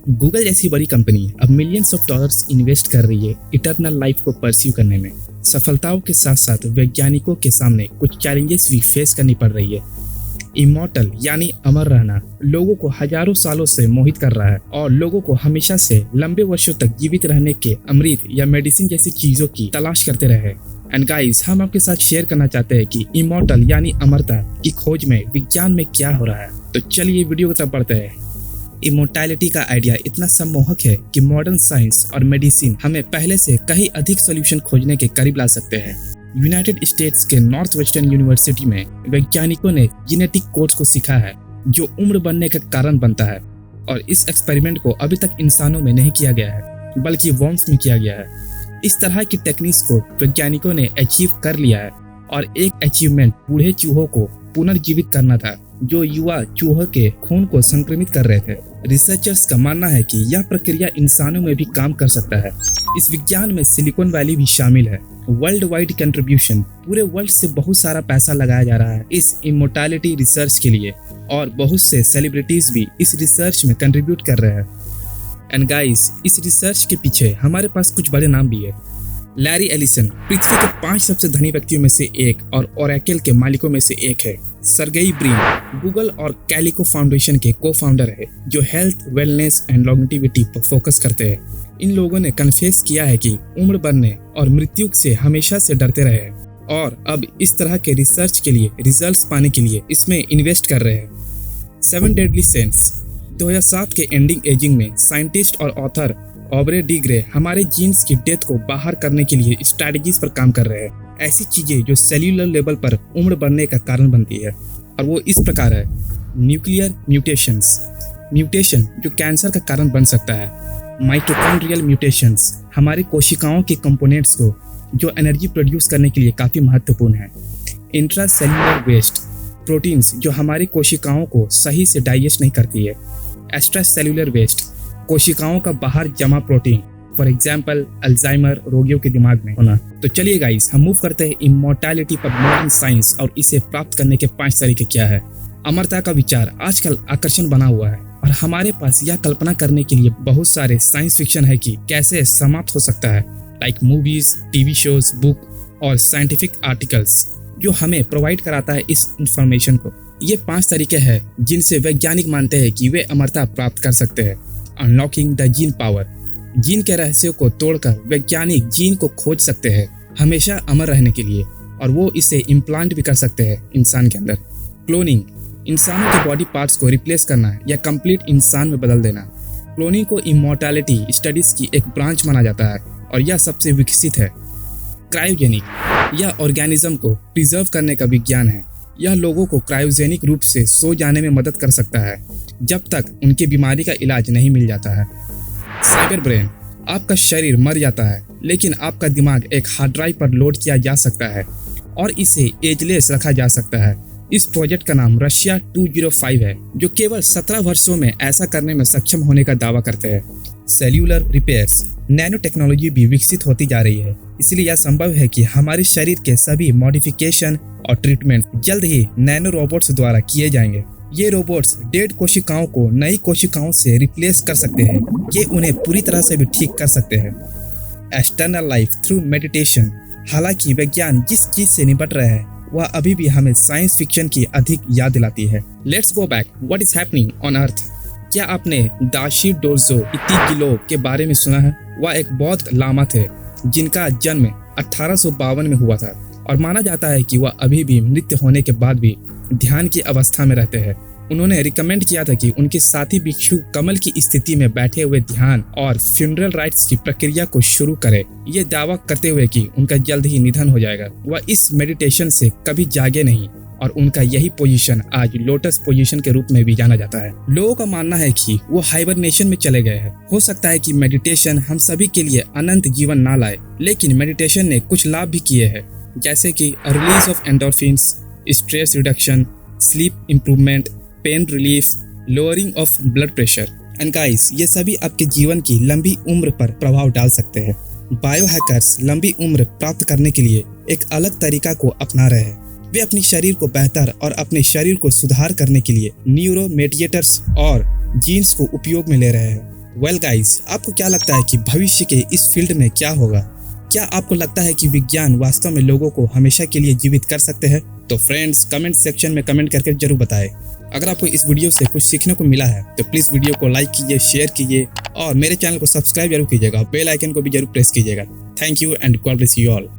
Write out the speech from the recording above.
Google जैसी बड़ी company अब मिलियंस ऑफ डॉलर्स इन्वेस्ट कर रही है इटर्नल लाइफ को परस्यू करने में। सफलताओं के साथ साथ वैज्ञानिकों के सामने कुछ चैलेंजेस भी फेस करनी पड़ रही है। इमॉर्टल यानी अमर रहना लोगों को हजारों सालों से मोहित कर रहा है और लोगों को हमेशा से लंबे वर्षों तक जीवित रहने के अमृत या मेडिसिन जैसी चीजों की तलाश करते रहे। एंड गाइस, हम आपके साथ शेयर करना चाहते हैं कि इमॉर्टल यानी अमरता की खोज में विज्ञान में क्या हो रहा है। तो चलिए वीडियो की तरफ बढ़ते हैं। इमोर्टैलिटी का आइडिया इतना सम्मोहक है कि मॉडर्न साइंस और मेडिसिन हमें पहले से कहीं अधिक सॉल्यूशन खोजने के करीब ला सकते हैं। यूनाइटेड स्टेट्स के नॉर्थ वेस्टर्न यूनिवर्सिटी में वैज्ञानिकों ने जेनेटिक कोड्स को सीखा है जो उम्र बढ़ने का कारण बनता है, और इस एक्सपेरिमेंट को अभी तक इंसानों में नहीं किया गया है बल्कि वर्म्स में किया गया है। इस तरह की टेक्निक्स को वैज्ञानिकों ने अचीव कर लिया है, और एक अचीवमेंट बूढ़े चूहों को पुनर्जीवित करना था जो युवा चूहों के खून को संक्रमित कर रहे थे। रिसर्चर्स का मानना है कि यह प्रक्रिया इंसानों में भी काम कर सकता है। इस विज्ञान में सिलिकॉन वैली भी शामिल है। वर्ल्ड वाइड कंट्रीब्यूशन, पूरे वर्ल्ड से बहुत सारा पैसा लगाया जा रहा है इस इमोर्टैलिटी रिसर्च के लिए, और बहुत से सेलिब्रिटीज भी इस रिसर्च में कंट्रीब्यूट कर रहे हैं। एंड गाइस, इस रिसर्च के पीछे हमारे पास कुछ बड़े नाम भी है। लैरी एलिसन पृथ्वी के 5 सबसे धनी व्यक्तियों में से एक और ओरेकल के मालिकों में से एक है। सर्गेई ब्रिन गूगल और कैलिको फाउंडेशन के को-फाउंडर है जो हेल्थ, वेलनेस एंड लॉन्गेविटी पर फोकस करते हैं। इन लोगों ने कन्फेस किया है कि उम्र बढ़ने और मृत्यु से हमेशा से डरते रहे हैं, और अब इस तरह के रिसर्च के लिए रिजल्ट्स पाने के लिए इसमें इन्वेस्ट कर रहे हैं। 7 डेडली सिंस 2007 के एंडिंग एजिंग में साइंटिस्ट और ऑथर ऑब्रे डी ग्रे हमारे जीन्स की डेथ को बाहर करने के लिए स्ट्रैटेजीज पर काम कर रहे हैं। ऐसी चीजें जो सेल्यूलर लेवल पर उम्र बढ़ने का कारण बनती है, और वो इस प्रकार है। न्यूक्लियर म्यूटेशन जो कैंसर का कारण बन सकता है। माइटोकॉन्ड्रियल म्यूटेशंस हमारी कोशिकाओं के कंपोनेंट्स को जो एनर्जी प्रोड्यूस करने के लिए काफी महत्वपूर्ण है। इंट्रासेल्युलर वेस्ट प्रोटीन्स जो हमारी कोशिकाओं को सही से डाइजेस्ट नहीं करती है। एक्स्ट्रासेल्युलर वेस्ट कोशिकाओं का बाहर जमा प्रोटीन, फॉर एग्जाम्पल अल्जाइमर रोगियों के दिमाग में होना। तो चलिए गाइस, हम मूव करते हैं इमॉर्टैलिटी पर मॉडर्न साइंस और इसे प्राप्त करने के 5 तरीके क्या है। अमरता का विचार आजकल आकर्षण बना हुआ है, और हमारे पास यह कल्पना करने के लिए बहुत सारे साइंस फिक्शन है कि कैसे समाप्त हो सकता है, like movies, TV shows, book और साइंटिफिक आर्टिकल्स जो हमें प्रोवाइड कराता है इस इंफॉर्मेशन को। ये 5 तरीके हैं जिनसे वैज्ञानिक मानते हैं कि वे अमरता प्राप्त कर सकते हैं। Unlocking the gene power, gene के रहस्यों को तोड़कर वैज्ञानिक जीन को खोज सकते हैं हमेशा अमर रहने के लिए, और वो इसे इम्प्लांट भी कर सकते हैं इंसान के अंदर। क्लोनिंग, इंसानों के बॉडी पार्ट्स को रिप्लेस करना या कंप्लीट इंसान में बदल देना। क्लोनिंग को इमॉर्टैलिटी स्टडीज की एक ब्रांच माना जाता है, और यह सबसे विकसित है। क्रायोजेनिक, यह ऑर्गेनिज्म को प्रिजर्व करने का विज्ञान है। यह लोगों को क्रायोजेनिक रूप से सो जाने में मदद कर सकता है जब तक उनकी बीमारी का इलाज नहीं मिल जाता है। साइबर ब्रेन, आपका शरीर मर जाता है लेकिन आपका दिमाग एक हार्ड ड्राइव पर लोड किया जा सकता है और इसे एजलेस रखा जा सकता है। इस प्रोजेक्ट का नाम रशिया 205 है, जो केवल 17 वर्षों में ऐसा करने में सक्षम होने का दावा करते हैं। सेल्यूलर रिपेयर्स, नैनो टेक्नोलॉजी भी विकसित होती जा रही है, इसलिए यह संभव है कि हमारे शरीर के सभी मॉडिफिकेशन और ट्रीटमेंट जल्द ही नैनो रोबोट्स द्वारा किए जाएंगे। ये रोबोट्स डेड कोशिकाओं को नई कोशिकाओं से रिप्लेस कर सकते हैं। ये उन्हें पूरी तरह से भी ठीक कर सकते हैं। एक्सटर्नल लाइफ थ्रू मेडिटेशन, हालांकि विज्ञान जिस चीज से निपट रहा है वह अभी भी हमें साइंस फिक्शन की अधिक याद दिलाती है। Let's go back, what is happening on earth. क्या आपने दाशी डोजो इतिगिलो के बारे में सुना है? वह एक बौद्ध लामा थे जिनका जन्म 1852 में हुआ था, और माना जाता है कि वह अभी भी मृत होने के बाद भी ध्यान की अवस्था में रहते हैं। उन्होंने रिकमेंड किया था कि उनके साथी भिक्षु कमल की स्थिति में बैठे हुए ध्यान और फ्यूनरल राइट्स की प्रक्रिया को शुरू करें, ये दावा करते हुए कि उनका जल्द ही निधन हो जाएगा। वह इस मेडिटेशन से कभी जागे नहीं, और उनका यही पोजीशन आज लोटस पोजीशन के रूप में भी जाना जाता है। लोगों का मानना है कि वो हाइबरनेशन में चले गए हैं। हो सकता है कि मेडिटेशन हम सभी के लिए अनंत जीवन ना लाए, लेकिन मेडिटेशन ने कुछ लाभ भी किए हैं, जैसे कि release of endorphins, stress reduction, sleep improvement, pain relief, lowering of blood pressure. And guys, ये सभी आपके जीवन की लंबी उम्र पर प्रभाव डाल सकते हैं। बायो हैकर्स लंबी उम्र प्राप्त करने के लिए एक अलग तरीका को अपना रहे हैं। वे अपने शरीर को बेहतर और अपने शरीर को सुधार करने के लिए न्यूरो मेडिएटर्स और जीन्स को उपयोग में ले रहे हैं। वेल गाइस, आपको क्या लगता है कि भविष्य के इस फील्ड में क्या होगा? क्या आपको लगता है कि विज्ञान वास्तव में लोगों को हमेशा के लिए जीवित कर सकते हैं? तो फ्रेंड्स, कमेंट सेक्शन में कमेंट करके जरूर बताएं। अगर आपको इस वीडियो से कुछ सीखने को मिला है तो प्लीज वीडियो को लाइक कीजिए, शेयर कीजिए और मेरे चैनल को सब्सक्राइब जरूर कीजिएगा। बेल आइकन को भी जरूर प्रेस कीजिएगा। Thank you and God bless you all.